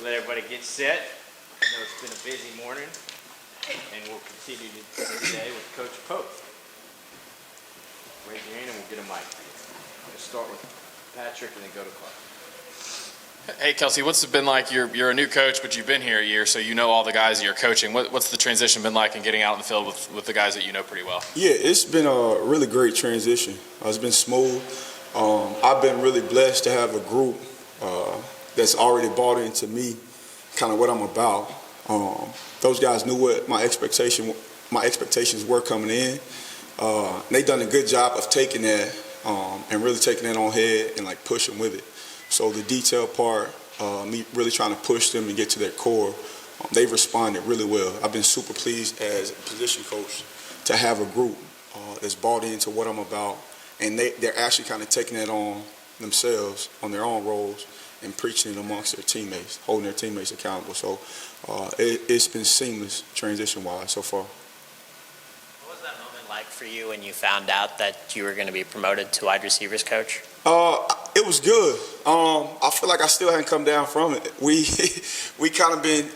Let everybody get set. I know it's been a busy morning, and we'll continue today with Coach Pope. Raise your hand and we'll get a mic for you. We'll start with Patrick and then go to Clark. Hey, Kelsey, what's it been like? You're a new coach, but you've been here a year, so you know all the guys that you're coaching. What's the transition been like in getting out in the field with the guys that you know pretty well? Yeah, it's been a really great transition. It's been smooth. I've been really blessed to have a group that's already bought into me, kind of what I'm about. Those guys knew what my expectations were coming in. They done a good job of taking that and really taking that on head and like pushing with it. So the detail part, me really trying to push them and get to their core, they've responded really well. I've been super pleased as a position coach to have a group that's bought into what I'm about, and they're actually kind of taking that on themselves, on their own roles, and preaching it amongst their teammates, holding their teammates accountable. So it's been seamless transition-wise so far. What was that moment like for you when you found out that you were going to be promoted to wide receivers coach? It was good. I feel like I still haven't come down from it. We kind of been,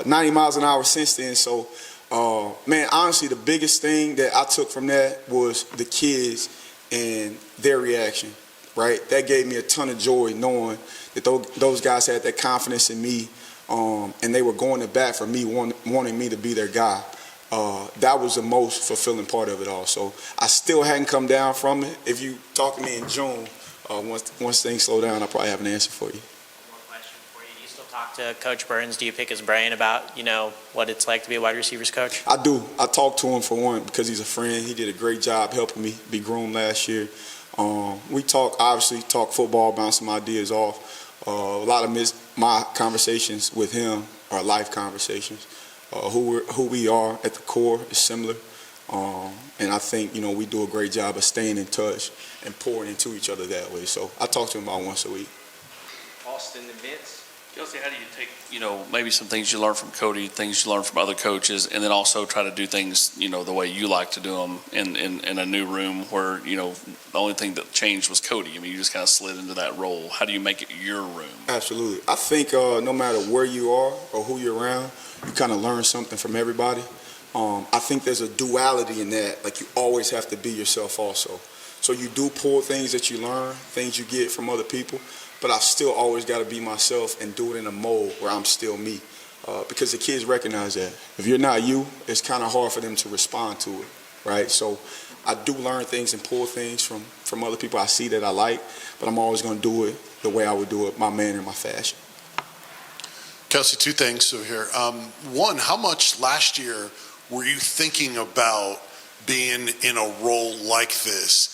90 miles an hour since then. So, man, honestly, the biggest thing that I took from that was the kids and their reaction, right? That gave me a ton of joy knowing that those guys had that confidence in me, and they were going to bat for me, wanting me to be their guy. That was the most fulfilling part of it all. So I still hadn't come down from it. If you talk to me in June, once things slow down, I'll probably have an answer for you. One more question for you. Do you still talk to Coach Burns? Do you pick his brain about, what it's like to be a wide receivers coach? I do. I talk to him for one because he's a friend. He did a great job helping me be groomed last year. We talk football, bounce some ideas off. A lot of my conversations with him are life conversations. Who we are at the core is similar, and I think we do a great job of staying in touch and pouring into each other that way. So I talk to him about once a week. Austin and Vince. Kelsey, how do you take, maybe some things you learn from Cody, things you learn from other coaches, and then also try to do things, the way you like to do them in a new room where, the only thing that changed was Cody. I mean, you just kind of slid into that role. How do you make it your room? Absolutely. I think no matter where you are or who you're around, you kind of learn something from everybody. I think there's a duality in that. Like, you always have to be yourself also. So you do pull things that you learn, things you get from other people, but I've still always got to be myself and do it in a mold where I'm still me. Because the kids recognize that. If you're not you, it's kind of hard for them to respond to it, right? So I do learn things and pull things from other people I see that I like, but I'm always going to do it the way I would do it, my manner, my fashion. Kelsey, two things over here. One, how much last year were you thinking about being in a role like this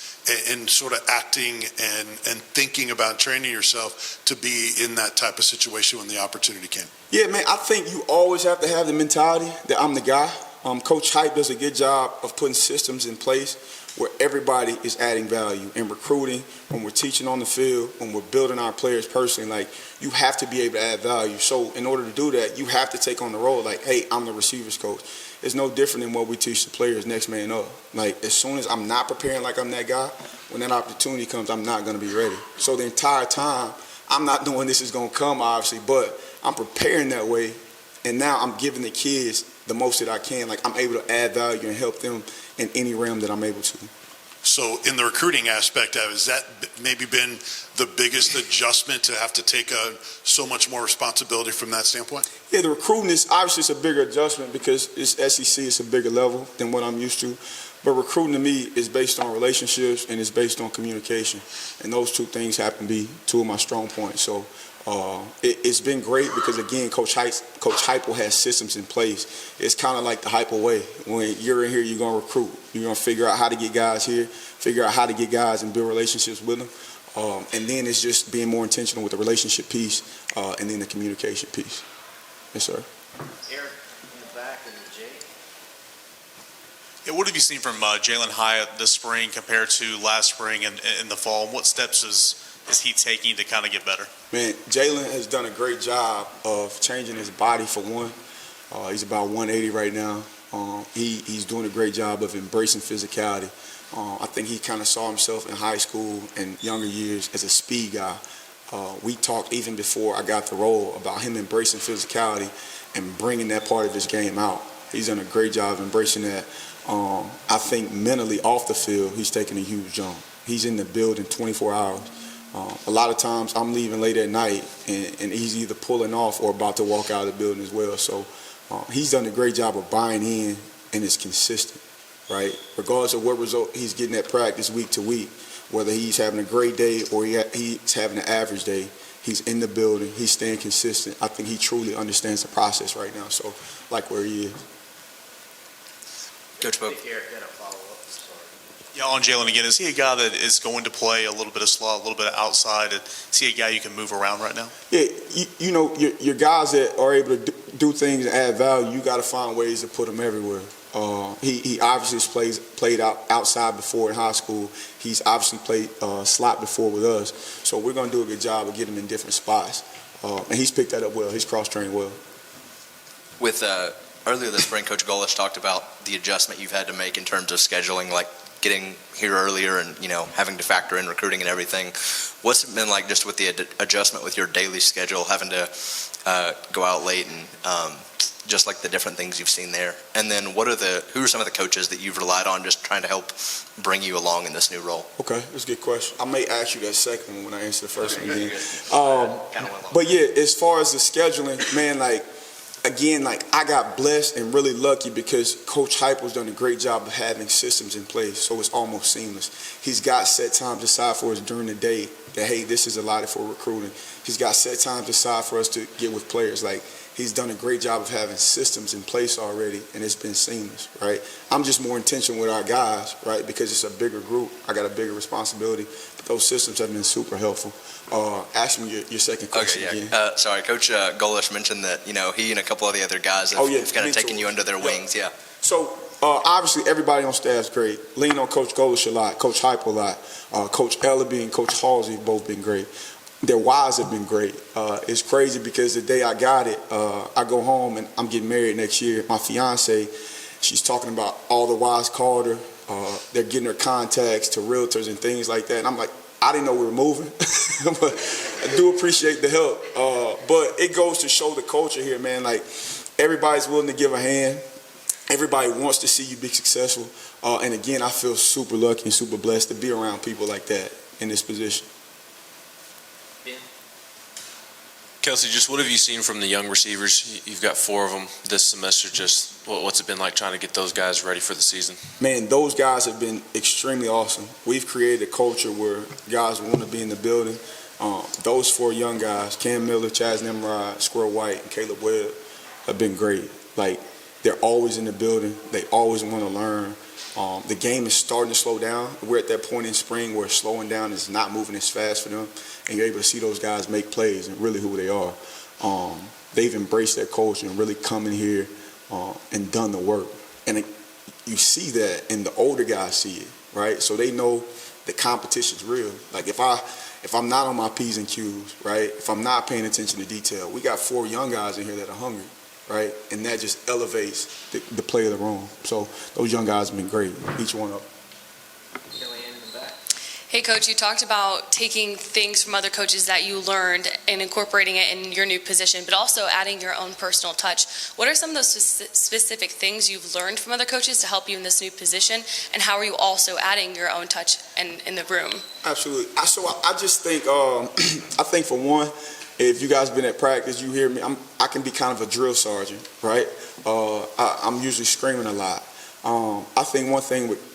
and sort of acting and thinking about training yourself to be in that type of situation when the opportunity came? Yeah, man, I think you always have to have the mentality that I'm the guy. Coach Hype does a good job of putting systems in place where everybody is adding value. In recruiting, when we're teaching on the field, when we're building our players personally, like, you have to be able to add value. So in order to do that, you have to take on the role like, hey, I'm the receivers coach. It's no different than what we teach the players next man up. Like, as soon as I'm not preparing like I'm that guy, when that opportunity comes, I'm not going to be ready. So the entire time, I'm not knowing this is going to come, obviously, but I'm preparing that way, and now I'm giving the kids the most that I can. Like, I'm able to add value and help them in any realm that I'm able to. So in the recruiting aspect of it, has that maybe been the biggest adjustment to have to take so much more responsibility from that standpoint? Yeah, the recruiting is obviously it's a bigger adjustment because it's SEC, it's a bigger level than what I'm used to. But recruiting to me is based on relationships and it's based on communication. And those two things happen to be two of my strong points. So it's been great because, again, Coach Heupel has systems in place. It's kind of like the Heupel way. When you're in here, you're going to recruit. You're going to figure out how to get guys here, figure out how to get guys and build relationships with them. And then it's just being more intentional with the relationship piece and then the communication piece. Yes, sir. Eric in the back and Jay. Yeah, what have you seen from Jalen Hyatt this spring compared to last spring and in the fall? What steps is he taking to kind of get better? Man, Jalen has done a great job of changing his body for one. He's about 180 right now. He's doing a great job of embracing physicality. I think he kind of saw himself in high school and younger years as a speed guy. We talked even before I got the role about him embracing physicality and bringing that part of his game out. He's done a great job of embracing that. I think mentally off the field, he's taking a huge jump. He's in the building 24 hours. A lot of times I'm leaving late at night and he's either pulling off or about to walk out of the building as well. So he's done a great job of buying in and is consistent, right? Regardless of what result he's getting at practice week to week, whether he's having a great day or he's having an average day, he's in the building, he's staying consistent. I think he truly understands the process right now. So like where he is. Coach Bob. Yeah, on Jalen again, is he a guy that is going to play a little bit of slot, a little bit of outside? Is he a guy you can move around right now? Yeah, you know, your guys that are able to do things and add value, you got to find ways to put them everywhere. He obviously played outside before in high school. He's obviously played slot before with us. So we're going to do a good job of getting him in different spots. And he's picked that up well. He's cross-trained well. With earlier this spring, Coach Golish talked about the adjustment you've had to make in terms of scheduling, like getting here earlier and, you know, having to factor in recruiting and everything. What's it been like just with the adjustment with your daily schedule, having to go out late and just like the different things you've seen there? And then who are some of the coaches that you've relied on just trying to help bring you along in this new role? Okay, that's a good question. I may ask you that second one when I answer the first one again. But yeah, as far as the scheduling, man, like, again, like I got blessed and really lucky because Coach Heupel's done a great job of having systems in place, so it's almost seamless. He's got set times aside for us during the day that, hey, this is allotted for recruiting. He's got set times aside for us to get with players. Like, he's done a great job of having systems in place already, and it's been seamless, right? I'm just more intentional with our guys, right, because it's a bigger group. I got a bigger responsibility, but those systems have been super helpful. Ask me your second question again. Sorry, Coach Golish mentioned that, you know, he and a couple of the other guys have kind of taken you under their wings, yeah. So, obviously, everybody on staff is great. Lean on Coach Golish a lot, Coach Heupel a lot. Coach Ellaby and Coach Halsey have both been great. Their wives have been great. It's crazy because the day I got it, I go home and I'm getting married next year. My fiance, she's talking about all the wives called her. They're getting her contacts to realtors and things like that. And I'm like, I didn't know we were moving, but I do appreciate the help. But it goes to show the culture here, man. Like, everybody's willing to give a hand. Everybody wants to see you be successful. And again, I feel super lucky and super blessed to be around people like that in this position. Kelsey, just what have you seen from the young receivers? You've got 4 of them this semester. Just what's it been like trying to get those guys ready for the season? Man, those guys have been extremely awesome. We've created a culture where guys want to be in the building. Those 4 young guys, Cam Miller, Chaz Nimrod, Squirrel White, and Caleb Webb, have been great. Like, they're always in the building. They always want to learn. The game is starting to slow down. We're at that point in spring where slowing down is not moving as fast for them, and you're able to see those guys make plays and really who they are. They've embraced that culture and really come in here and done the work. And you see that, and the older guys see it, right? So they know the competition's real. Like, if I'm not on my P's and Q's, right, if I'm not paying attention to detail, we got 4 young guys in here that are hungry. Right, and that just elevates the play of the room. So those young guys have been great, each one of them. Hey, Coach, you talked about taking things from other coaches that you learned and incorporating it in your new position, but also adding your own personal touch. What are some of those specific things you've learned from other coaches to help you in this new position, and how are you also adding your own touch in the room? Absolutely. So I just think, I think for one, if you guys been at practice, you hear me, I can be kind of a drill sergeant, right? I'm usually screaming a lot. I think one thing with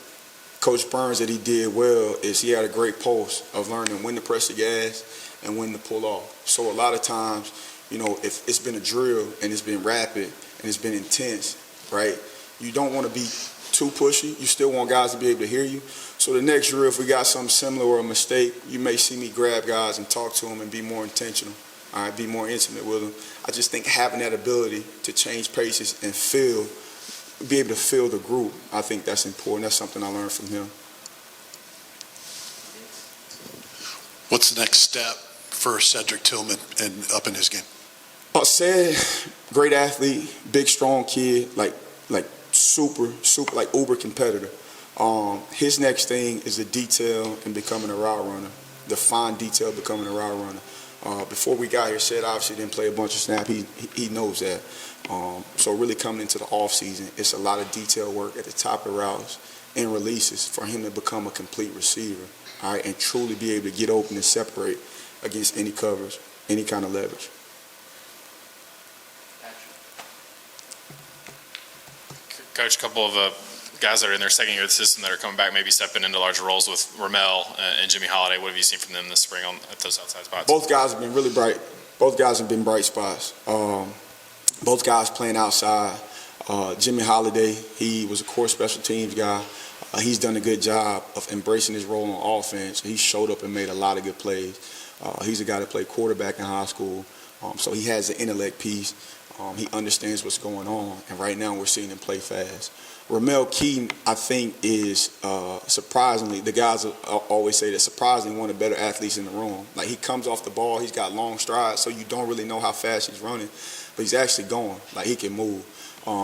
Coach Burns that he did well is he had a great pulse of learning when to press the gas and when to pull off. So a lot of times, you know, if it's been a drill and it's been rapid and it's been intense, right, you don't want to be too pushy. You still want guys to be able to hear you. So the next drill, if we got something similar or a mistake, you may see me grab guys and talk to them and be more intentional. All right, be more intimate with them. I just think having that ability to change paces and be able to feel the group, I think that's important. That's something I learned from him. What's the next step for Cedric Tillman and up in his game? Said, great athlete, big, strong kid, like super, like uber competitor. His next thing is the detail and becoming a route runner, the fine detail becoming a route runner. before we got here, said obviously didn't play a bunch of snaps. He knows that. So really coming into the off season, it's a lot of detail work at the top of routes and releases for him to become a complete receiver, all right, and truly be able to get open and separate against any coverage, any kind of leverage. Coach, a couple of guys that are in their second year of the system that are coming back, maybe stepping into larger roles with Ramel and Jimmy Holiday. What have you seen from them this spring at those outside spots? Both guys have been really bright. Both guys have been bright spots. Both guys playing outside. Jimmy Holiday, he was a core special teams guy. He's done a good job of embracing his role on offense. He showed up and made a lot of good plays. He's a guy that played quarterback in high school, so he has the intellect piece. He understands what's going on, and right now we're seeing him play fast. Ramel Keaton, I think, is surprisingly, the guys always say that surprisingly one of the better athletes in the room. Like, he comes off the ball, he's got long strides, so you don't really know how fast he's running, but he's actually going. Like, he can move.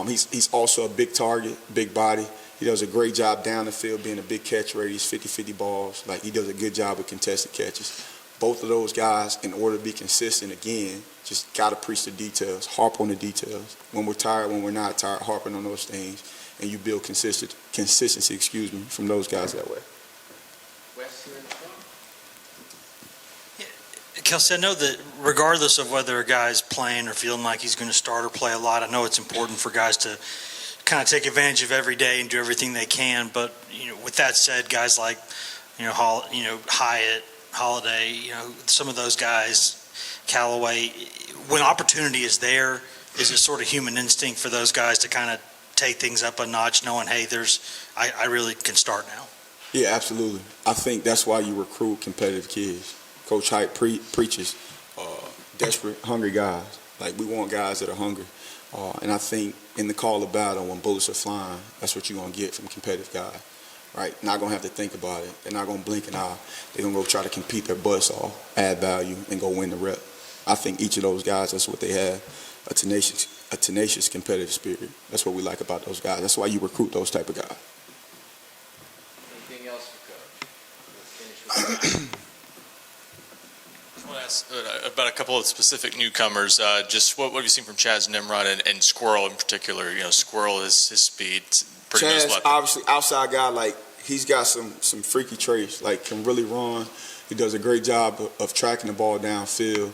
He's also a big target, big body. He does a great job down the field being a big catch radius, 50-50 balls. Like, he does a good job with contested catches. Both of those guys, in order to be consistent, again, just got to preach the details, harp on the details. When we're tired, when we're not tired, harping on those things, and you build consistency, from those guys that way. Kelsey, I know that regardless of whether a guy's playing or feeling like he's going to start or play a lot, I know it's important for guys to kind of take advantage of every day and do everything they can. But with that said, guys like Hyatt, Holiday, some of those guys, Callaway, when opportunity is there, is it sort of human instinct for those guys to kind of take things up a notch, knowing, hey, I really can start now? Yeah, absolutely. I think that's why you recruit competitive kids. Coach Hyatt preaches desperate, hungry guys. Like, we want guys that are hungry. And I think in the call of battle, when bullets are flying, that's what you're going to get from competitive guys. Right? Not going to have to think about it. They're not going to blink an eye. They're going to go try to compete their butts off, add value, and go win the rep. I think each of those guys, that's what they have, a tenacious competitive spirit. That's what we like about those guys. That's why you recruit those type of guys. Anything else for Coach? Let's finish with I want to ask about a couple of specific newcomers. Just what have you seen from Chaz Nimrod and Squirrel in particular? Squirrel, his speed, pretty Chaz, obviously, outside guy, like, he's got some freaky traits, like, can really run. He does a great job of tracking the ball downfield.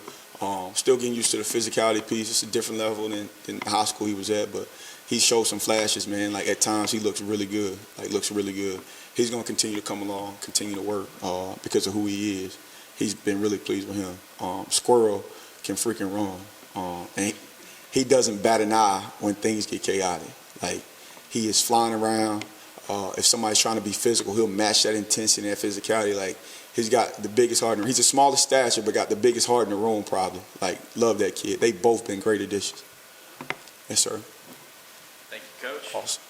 Still getting used to the physicality piece. It's a different level than high school he was at, but he showed some flashes, man. Like, at times he looks really good. He's going to continue to come along, continue to work because of who he is. He's been really pleased with him. Squirrel can freaking run. And he doesn't bat an eye when things get chaotic. Like, he is flying around. If somebody's trying to be physical, he'll match that intensity and that physicality. Like, he's got the biggest heart in the room. He's the smallest stature, but got the biggest heart in the room, probably. Like, love that kid. They've both been great additions. Yes, sir. Thank you, Coach. Awesome.